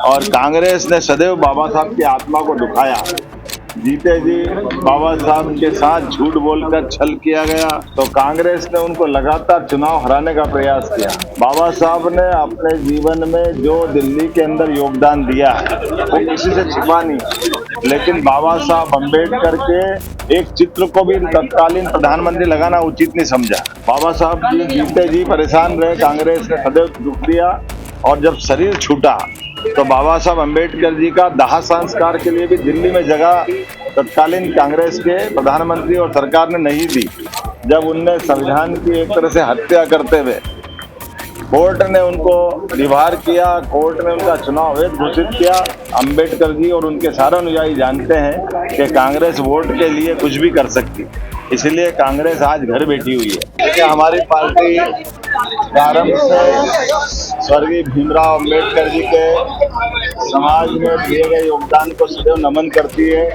और कांग्रेस ने सदैव बाबा साहब की आत्मा को दुखाया। जीते जी बाबा साहब के साथ झूठ बोलकर छल किया गया, तो कांग्रेस ने उनको लगातार चुनाव हराने का प्रयास किया। बाबा साहब ने अपने जीवन में जो दिल्ली के अंदर योगदान दिया है वो किसी से छिपा नहीं, लेकिन बाबा साहब अम्बेडकर के एक चित्र को भी तत्कालीन प्रधानमंत्री लगाना उचित नहीं समझा। बाबा साहब जी जीते जी परेशान रहे, कांग्रेस ने सदैव दुख दिया, और जब शरीर छूटा तो बाबा साहब अम्बेडकर जी का दाह संस्कार के लिए भी दिल्ली में जगह तत्कालीन कांग्रेस के प्रधानमंत्री और सरकार ने नहीं दी। जब उनने संविधान की एक तरह से हत्या करते हुए कोर्ट ने उनको रिहार किया, कोर्ट ने उनका चुनाव अवैध घोषित किया। अम्बेडकर जी और उनके सारे अनुयायी जानते हैं कि कांग्रेस वोट के लिए कुछ भी कर सकती, इसलिए कांग्रेस आज घर बैठी हुई है। देखिए, हमारी पार्टी प्रारंभ से स्वर्गीय भीमराव अम्बेडकर जी के समाज में दिए गए योगदान को सदैव नमन करती है,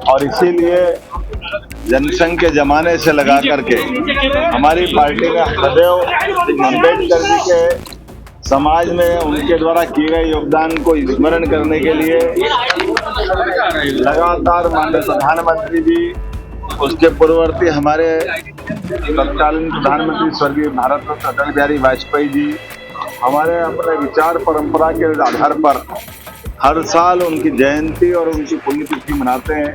और इसीलिए जनसंघ के जमाने से लगा करके हमारी पार्टी ने सदैव अम्बेडकर जी के समाज में उनके द्वारा किए गए योगदान को स्मरण करने के लिए लगातार माननीय प्रधानमंत्री जी, उसके पूर्ववर्ती हमारे तत्कालीन प्रधानमंत्री स्वर्गीय भारत रत्न अटल बिहारी वाजपेयी जी, हमारे अपने विचार परंपरा के आधार पर हर साल उनकी जयंती और उनकी पुण्यतिथि मनाते हैं।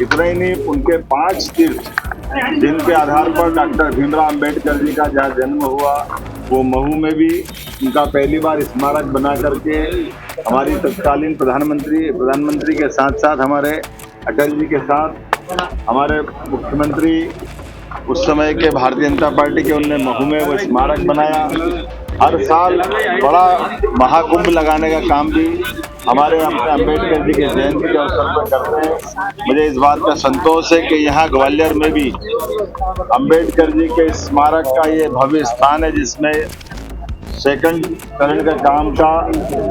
इतना ही नहीं, उनके 5 तीर्थ जिनके आधार पर डॉक्टर भीमराव अम्बेडकर जी का जहाँ जन्म हुआ, वो महू में भी उनका पहली बार स्मारक बना करके हमारी तत्कालीन प्रधानमंत्री के साथ साथ हमारे अटल जी के साथ हमारे मुख्यमंत्री उस समय के भारतीय जनता पार्टी के, उनने महू में वो स्मारक बनाया। हर साल बड़ा महाकुंभ लगाने का काम भी हमारे अपने अम्बेडकर जी के जयंती के अवसर पर करते हैं। मुझे इस बात का संतोष है कि यहाँ ग्वालियर में भी अम्बेडकर जी के स्मारक का ये भव्य स्थान है, जिसमें सेकंड चरण का काम का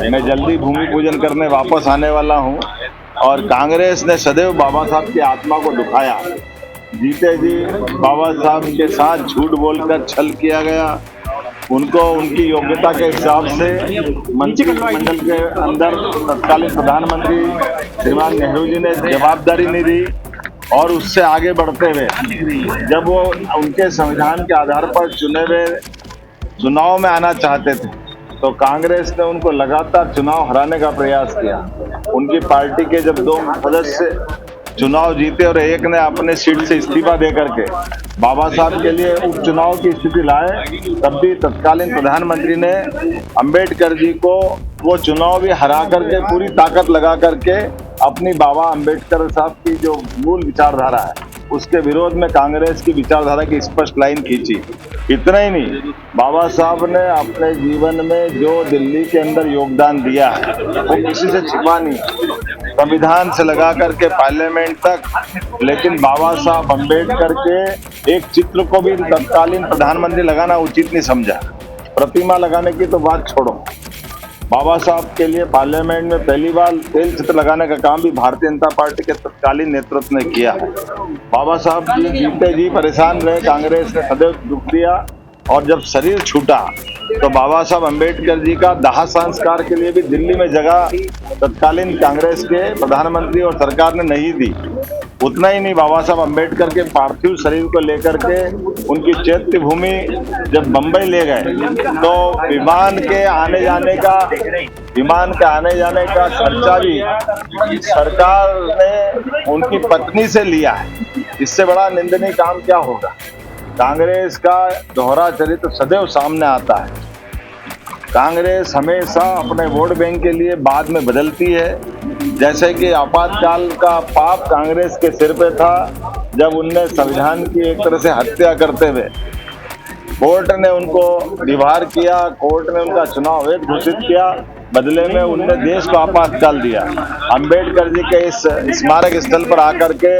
मैं जल्दी भूमि पूजन करने वापस आने वाला हूँ। और कांग्रेस ने सदैव बाबा साहब की आत्मा को दुखाया। जीते जी बाबा साहब के साथ झूठ बोलकर छल किया गया, उनको उनकी योग्यता के हिसाब से मंत्रिमंडल के अंदर तत्कालीन प्रधानमंत्री श्रीमान नेहरू जी ने जवाबदारी नहीं दी, और उससे आगे बढ़ते हुए जब वो उनके संविधान के आधार पर चुने हुए चुनाव में आना चाहते थे, तो कांग्रेस ने उनको लगातार चुनाव हराने का प्रयास किया। उनकी पार्टी के जब 2 सदस्य चुनाव जीते और एक ने अपने सीट से इस्तीफा दे करके बाबा साहब के लिए उपचुनाव की स्थिति लाए, तब भी तत्कालीन प्रधानमंत्री ने अम्बेडकर जी को वो चुनाव भी हरा करके पूरी ताकत लगा करके अपनी बाबा अम्बेडकर साहब की जो मूल विचारधारा है उसके विरोध में कांग्रेस की विचारधारा की स्पष्ट लाइन खींची। इतना ही नहीं, बाबा साहब ने अपने जीवन में जो दिल्ली के अंदर योगदान दिया है वो किसी से छिपा नहीं, संविधान से लगा करके पार्लियामेंट तक। लेकिन बाबा साहब अम्बेडकर के एक चित्र को भी तत्कालीन प्रधानमंत्री लगाना उचित नहीं समझा। प्रतिमा लगाने की तो बात छोड़ो, बाबा साहब के लिए पार्लियामेंट में पहली बार तेल चित्र लगाने का काम भी भारतीय जनता पार्टी के तत्कालीन नेतृत्व ने किया। बाबा साहब जी जीते जी परेशान रहे, कांग्रेस ने सदैव दुख दिया, और जब शरीर छूटा तो बाबा साहब अम्बेडकर जी का दाह संस्कार के लिए भी दिल्ली में जगह तत्कालीन कांग्रेस के प्रधानमंत्री और सरकार ने नहीं दी। उतना ही नहीं, बाबा साहब अम्बेडकर के पार्थिव शरीर को लेकर के उनकी चैत्य भूमि जब बम्बई ले गए, तो विमान के आने जाने का खर्चा भी सरकार ने उनकी पत्नी से लिया है। इससे बड़ा निंदनीय काम क्या होगा। कांग्रेस का दोहरा चरित्र सदैव सामने आता है। कांग्रेस हमेशा अपने वोट बैंक के लिए बाद में बदलती है। जैसे कि आपातकाल का पाप कांग्रेस के सिर पे था, जब उनने संविधान की एक तरह से हत्या करते हुए कोर्ट ने उनको रिहार किया, कोर्ट ने उनका चुनाव अवैध घोषित किया, बदले में उनने देश को आपातकाल दिया। अम्बेडकर जी के इस स्मारक स्थल पर आकर के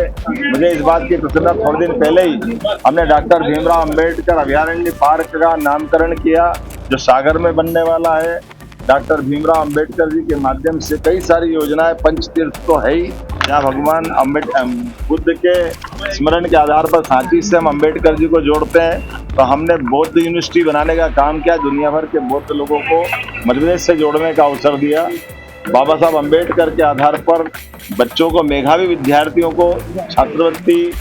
मुझे इस बात की प्रसन्नता, थोड़े दिन पहले ही हमने डॉक्टर भीमराव अम्बेडकर अभयारण्य पार्क का नामकरण किया, जो सागर में बनने वाला है। डॉक्टर भीमराव अम्बेडकर जी के माध्यम से कई सारी योजनाएं, पंचतीर्थ तो है ही, जहाँ भगवान बुद्ध के स्मरण के आधार पर सांची से हम अम्बेडकर जी को जोड़ते हैं। तो हमने बौद्ध यूनिवर्सिटी बनाने का काम किया, दुनिया भर के बौद्ध लोगों को मध्य प्रदेश से जोड़ने का अवसर दिया। बाबा साहब अम्बेडकर के आधार पर बच्चों को, मेधावी विद्यार्थियों को छात्रवृत्ति,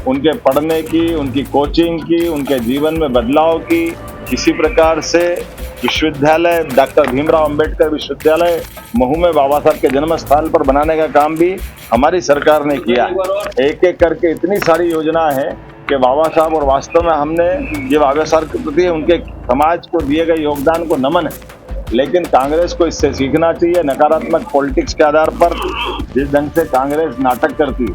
उनके पढ़ने की, उनकी कोचिंग की, उनके जीवन में बदलाव की, इसी प्रकार से विश्वविद्यालय डॉक्टर भीमराव अंबेडकर विश्वविद्यालय महू में बाबा साहब के जन्म स्थान पर बनाने का काम भी हमारी सरकार ने किया। एक एक करके इतनी सारी योजना है कि बाबा साहब, और वास्तव में हमने ये बाबा साहब के प्रति उनके समाज को दिए गए योगदान को नमन है। लेकिन कांग्रेस को इससे सीखना चाहिए। नकारात्मक पॉलिटिक्स के आधार पर जिस ढंग से कांग्रेस नाटक करती,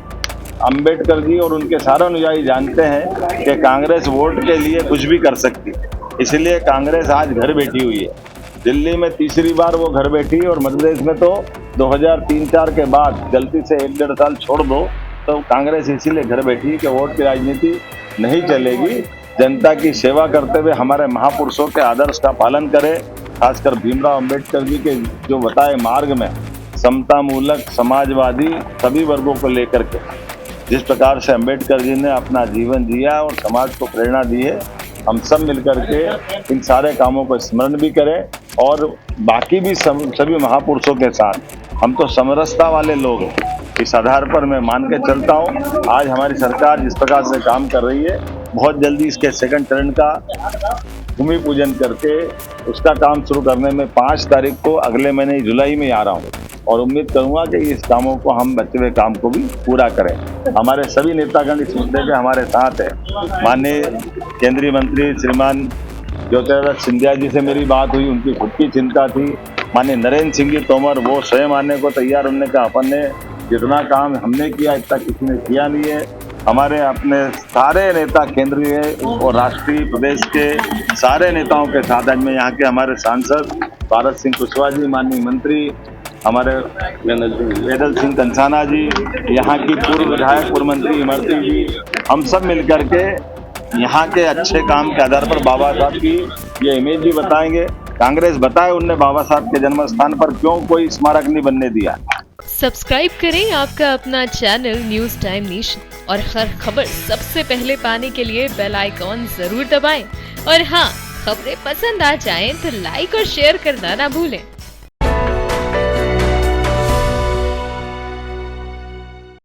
अंबेडकर जी और उनके सारे अनुयायी जानते हैं कि कांग्रेस वोट के लिए कुछ भी कर सकती है। इसलिए कांग्रेस आज घर बैठी हुई है। दिल्ली में तीसरी बार वो घर बैठी, और मध्य प्रदेश में तो 2003-4 के बाद गलती से 1-1.5 साल छोड़ दो तो कांग्रेस इसीलिए घर बैठी कि वोट की राजनीति नहीं चलेगी। जनता की सेवा करते हुए हमारे महापुरुषों के आदर्श का पालन करें, खासकर भीमराव अंबेडकर जी के जो बताए मार्ग में समता मूलक, समाजवादी सभी वर्गों को लेकर के जिस प्रकार से अंबेडकर जी ने अपना जीवन जिया और समाज को प्रेरणा दी है, हम सब मिलकर के इन सारे कामों को स्मरण भी करें। और बाकी भी सभी महापुरुषों के साथ हम तो समरसता वाले लोग हैं। इस आधार पर मैं मान के चलता हूँ आज हमारी सरकार जिस प्रकार से काम कर रही है, बहुत जल्दी इसके सेकंड चरण का भूमि पूजन करके उसका काम शुरू करने में 5 तारीख को अगले महीने जुलाई में आ रहा हूँ, और उम्मीद करूंगा कि इस कामों को हम बचे हुए काम को भी पूरा करें। हमारे सभी नेतागण इस मुद्दे पे हमारे साथ है। माननीय केंद्रीय मंत्री श्रीमान ज्योतिरादित्य सिंधिया जी से मेरी बात हुई, उनकी खुद की चिंता थी। माननीय नरेंद्र सिंह जी तोमर वो स्वयं आने को तैयार, उन्होंने कहा अपन ने जितना काम हमने किया इतना किसी ने किया नहीं है। हमारे अपने सारे नेता केंद्रीय और राष्ट्रीय प्रदेश के सारे नेताओं के साथ आज मैं यहाँ के हमारे सांसद भारत सिंह कुशवाहा जी, माननीय मंत्री हमारे वेदल सिंह कंसाना जी, यहाँ की पूर्व विधायक पूर्व मंत्री इमरती जी, हम सब मिलकर के यहाँ के अच्छे काम के आधार पर बाबा साहब की ये इमेज भी बताएंगे। कांग्रेस बताए उनने बाबा साहब के जन्म स्थान पर क्यों कोई स्मारक नहीं बनने दिया। सब्सक्राइब करें आपका अपना चैनल न्यूज़ टाइम नेशन, और हर खबर सबसे पहले पाने के लिए बेल आइकॉन जरूर दबाएं। और हाँ, खबरें पसंद आ जाएं तो लाइक और शेयर करना ना भूलें।